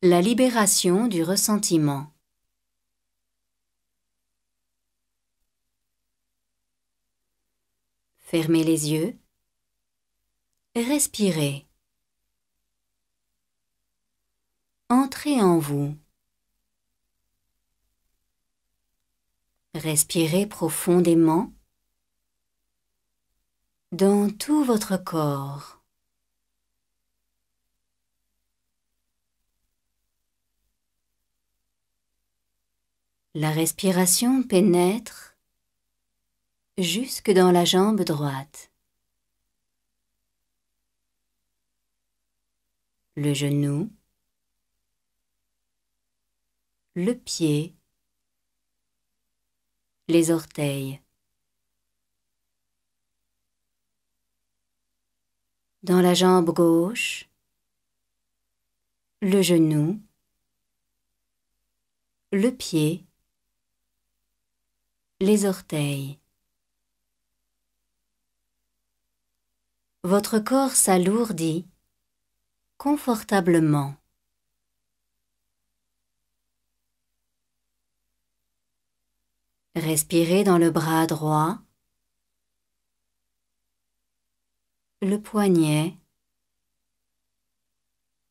La libération du ressentiment. Fermez les yeux. Respirez. Entrez en vous. Respirez profondément dans tout votre corps. La respiration pénètre jusque dans la jambe droite, le genou, le pied, les orteils. Dans la jambe gauche, le genou, le pied, les orteils. Votre corps s'alourdit confortablement. Respirez dans le bras droit, le poignet,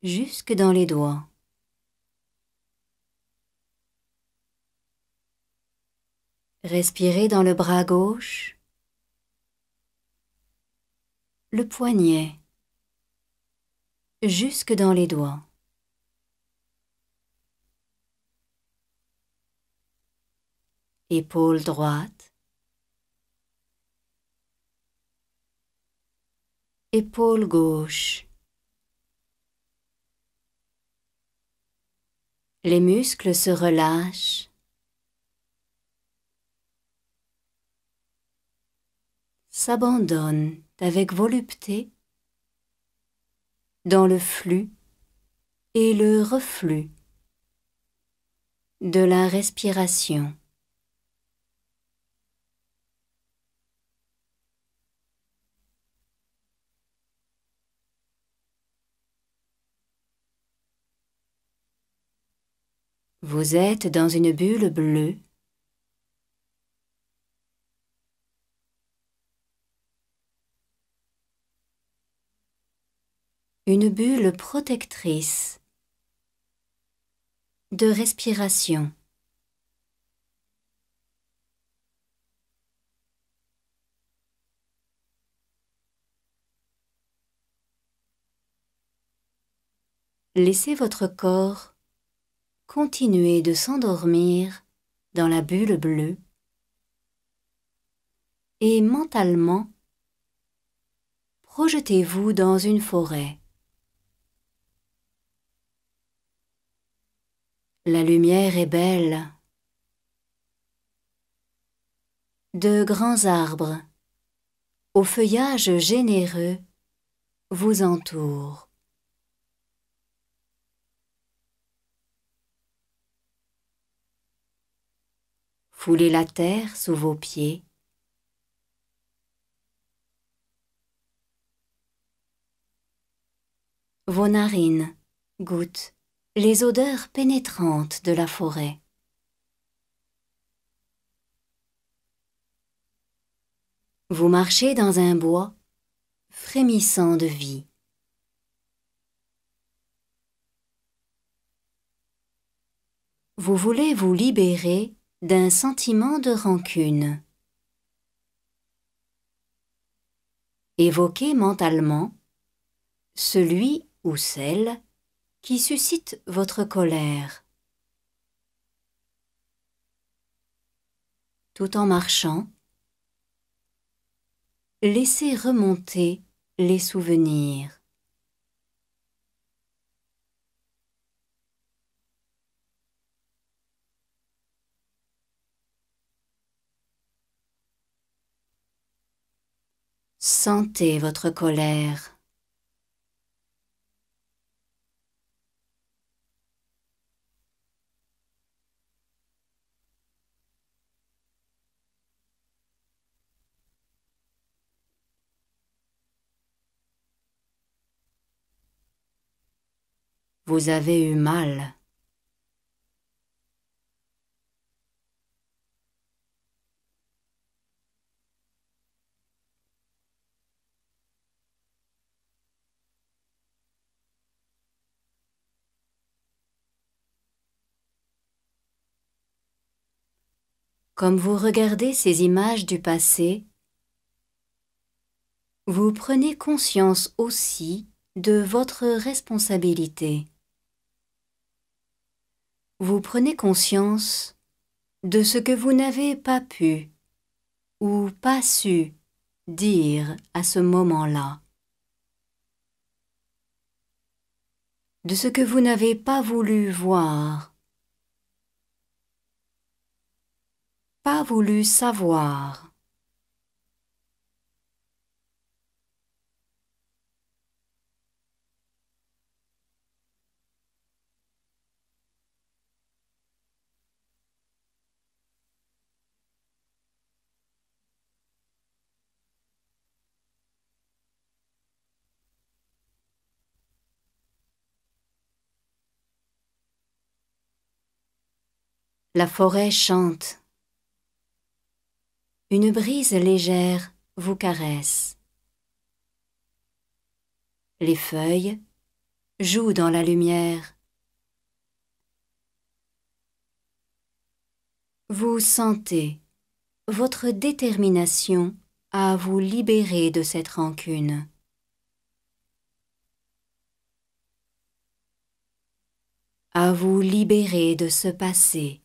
jusque dans les doigts. Respirez dans le bras gauche, le poignet, jusque dans les doigts. Épaule droite, épaule gauche. Les muscles se relâchent. S'abandonnent avec volupté dans le flux et le reflux de la respiration. Vous êtes dans une bulle bleue. Une bulle protectrice de respiration. Laissez votre corps continuer de s'endormir dans la bulle bleue et mentalement, projetez-vous dans une forêt. La lumière est belle. De grands arbres, au feuillage généreux, vous entourent. Foulez la terre sous vos pieds. Vos narines goûtent les odeurs pénétrantes de la forêt. Vous marchez dans un bois frémissant de vie. Vous voulez vous libérer d'un sentiment de rancune. Évoquez mentalement celui ou celle qui suscite votre colère. Tout en marchant, laissez remonter les souvenirs. Sentez votre colère. Vous avez eu mal. Comme vous regardez ces images du passé, vous prenez conscience aussi de votre responsabilité. Vous prenez conscience de ce que vous n'avez pas pu ou pas su dire à ce moment-là, de ce que vous n'avez pas voulu voir, pas voulu savoir. La forêt chante. Une brise légère vous caresse. Les feuilles jouent dans la lumière. Vous sentez votre détermination à vous libérer de cette rancune. À vous libérer de ce passé.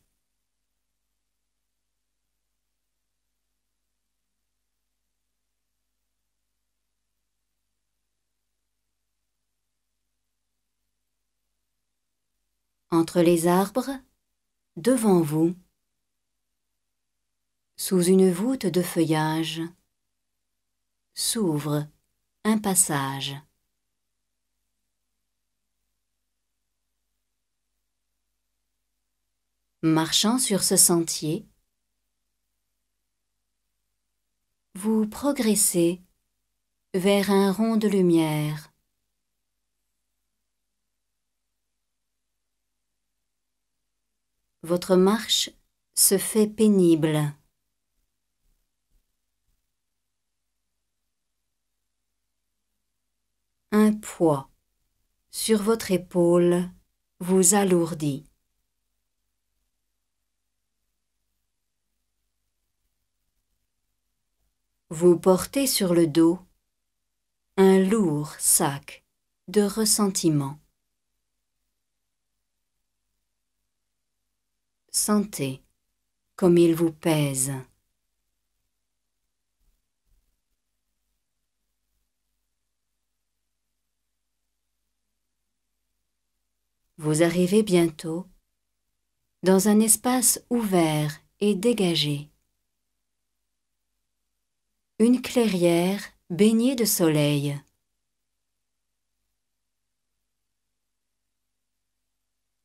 Entre les arbres, devant vous, sous une voûte de feuillage, s'ouvre un passage. Marchant sur ce sentier, vous progressez vers un rond de lumière. Votre marche se fait pénible. Un poids sur votre épaule vous alourdit. Vous portez sur le dos un lourd sac de ressentiment. Sentez comme il vous pèse. Vous arrivez bientôt dans un espace ouvert et dégagé. Une clairière baignée de soleil.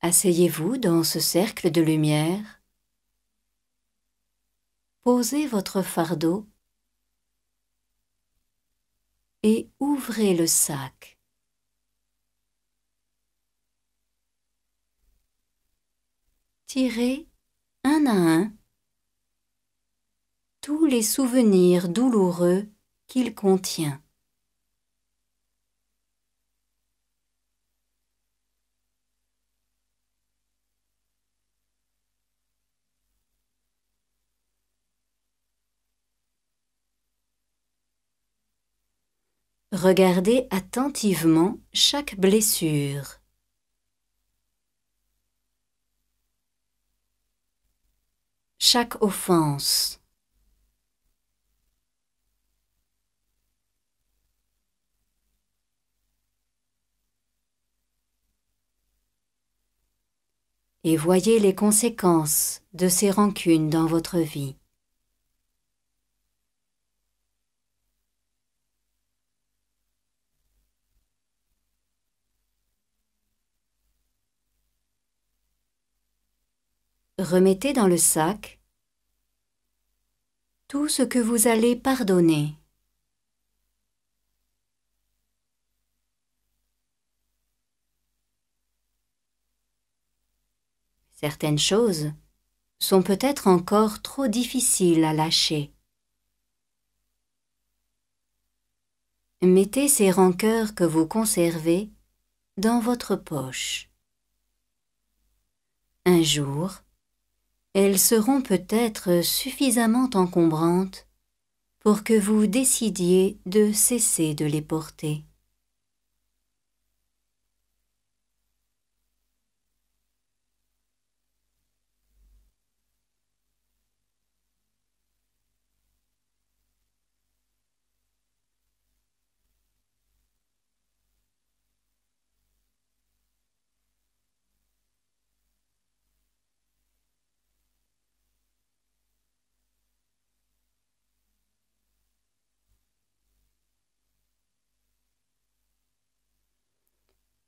Asseyez-vous dans ce cercle de lumière. Posez votre fardeau et ouvrez le sac. Tirez un à un tous les souvenirs douloureux qu'il contient. Regardez attentivement chaque blessure. Chaque offense. Et voyez les conséquences de ces rancunes dans votre vie. Remettez dans le sac tout ce que vous allez pardonner. Certaines choses sont peut-être encore trop difficiles à lâcher. Mettez ces rancœurs que vous conservez dans votre poche. Un jour, elles seront peut-être suffisamment encombrantes pour que vous décidiez de cesser de les porter.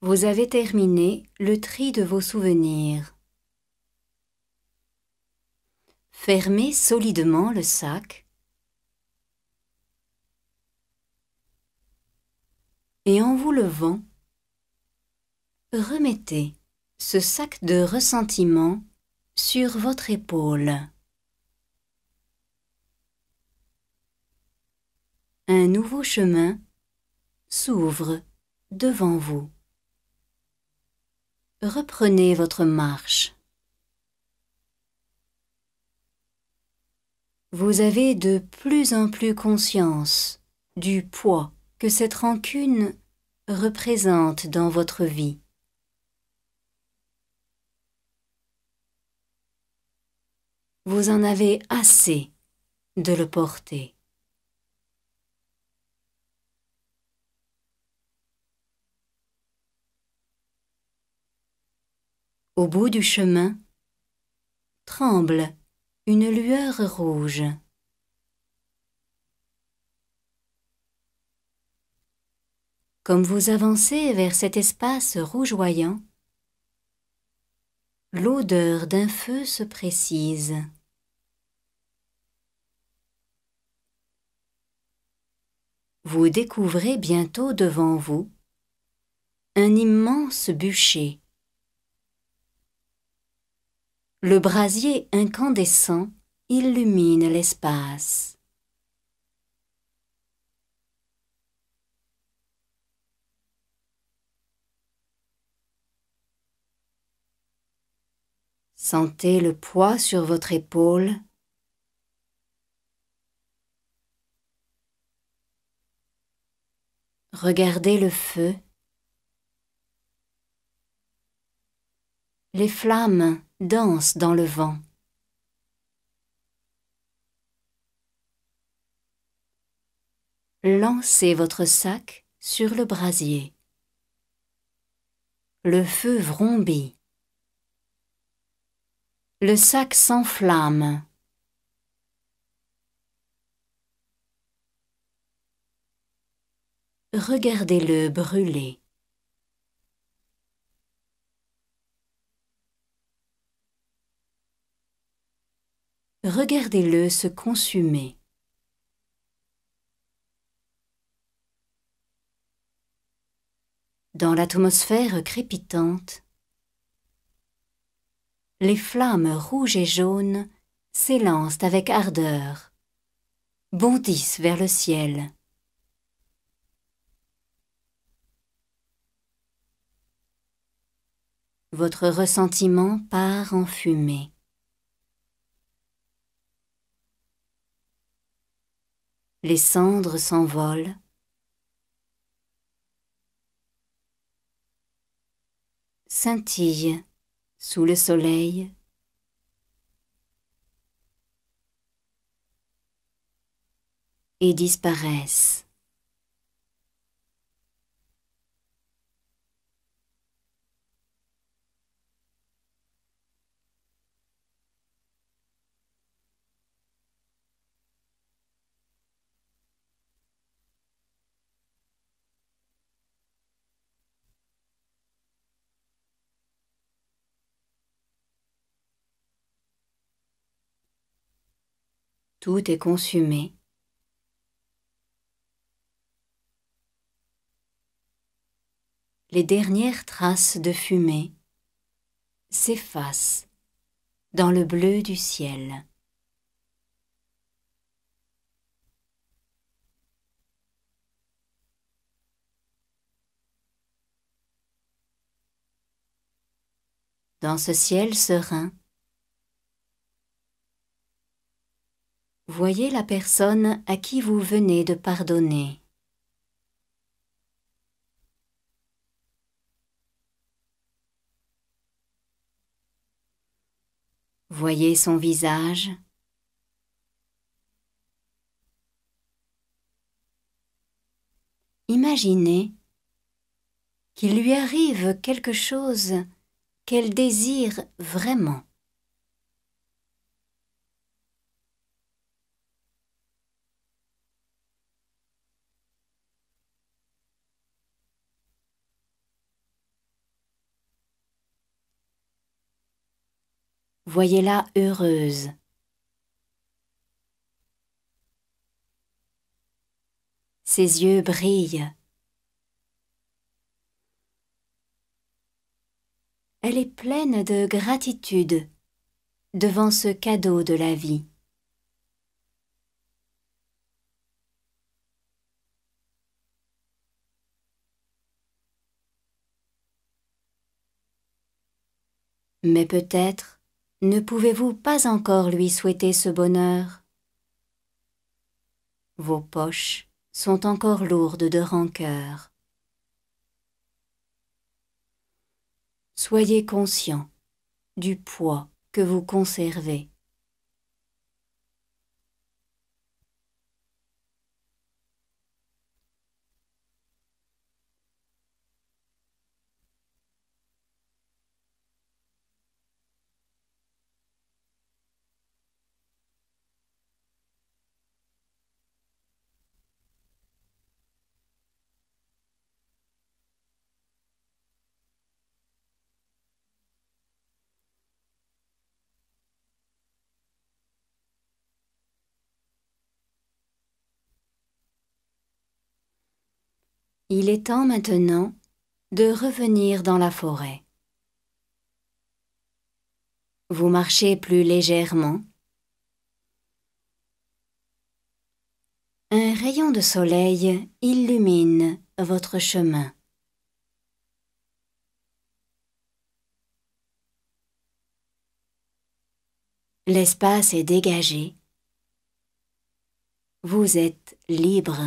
Vous avez terminé le tri de vos souvenirs. Fermez solidement le sac et en vous levant, remettez ce sac de ressentiment sur votre épaule. Un nouveau chemin s'ouvre devant vous. Reprenez votre marche. Vous avez de plus en plus conscience du poids que cette rancune représente dans votre vie. Vous en avez assez de le porter. Au bout du chemin, tremble une lueur rouge. Comme vous avancez vers cet espace rougeoyant, l'odeur d'un feu se précise. Vous découvrez bientôt devant vous un immense bûcher. Le brasier incandescent illumine l'espace. Sentez le poids sur votre épaule. Regardez le feu. Les flammes dansent dans le vent. Lancez votre sac sur le brasier. Le feu vrombit. Le sac s'enflamme. Regardez-le brûler. Regardez-le se consumer. Dans l'atmosphère crépitante, les flammes rouges et jaunes s'élancent avec ardeur, bondissent vers le ciel. Votre ressentiment part en fumée. Les cendres s'envolent. Scintillent sous le soleil. Et disparaissent. Tout est consumé. Les dernières traces de fumée s'effacent dans le bleu du ciel. Dans ce ciel serein, voyez la personne à qui vous venez de pardonner. Voyez son visage. Imaginez qu'il lui arrive quelque chose qu'elle désire vraiment. Voyez-la heureuse. Ses yeux brillent. Elle est pleine de gratitude devant ce cadeau de la vie. Mais peut-être ne pouvez-vous pas encore lui souhaiter ce bonheur. Vos poches sont encore lourdes de rancœur. Soyez conscient du poids que vous conservez. Il est temps maintenant de revenir dans la forêt. Vous marchez plus légèrement. Un rayon de soleil illumine votre chemin. L'espace est dégagé. Vous êtes libre.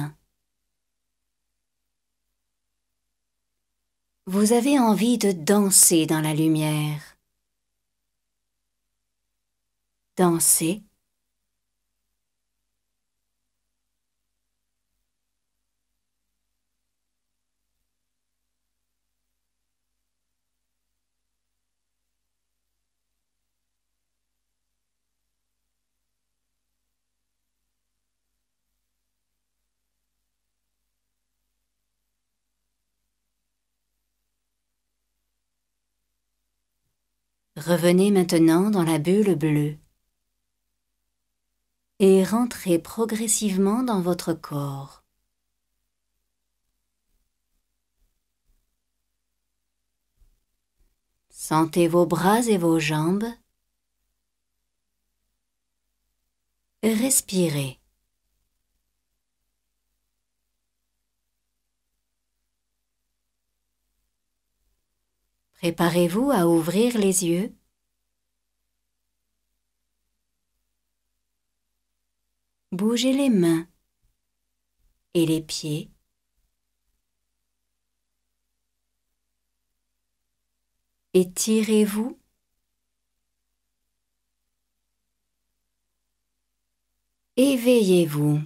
Vous avez envie de danser dans la lumière. Danser. Revenez maintenant dans la bulle bleue et rentrez progressivement dans votre corps. Sentez vos bras et vos jambes. Respirez. Préparez-vous à ouvrir les yeux. Bougez les mains et les pieds. Étirez-vous. Éveillez-vous.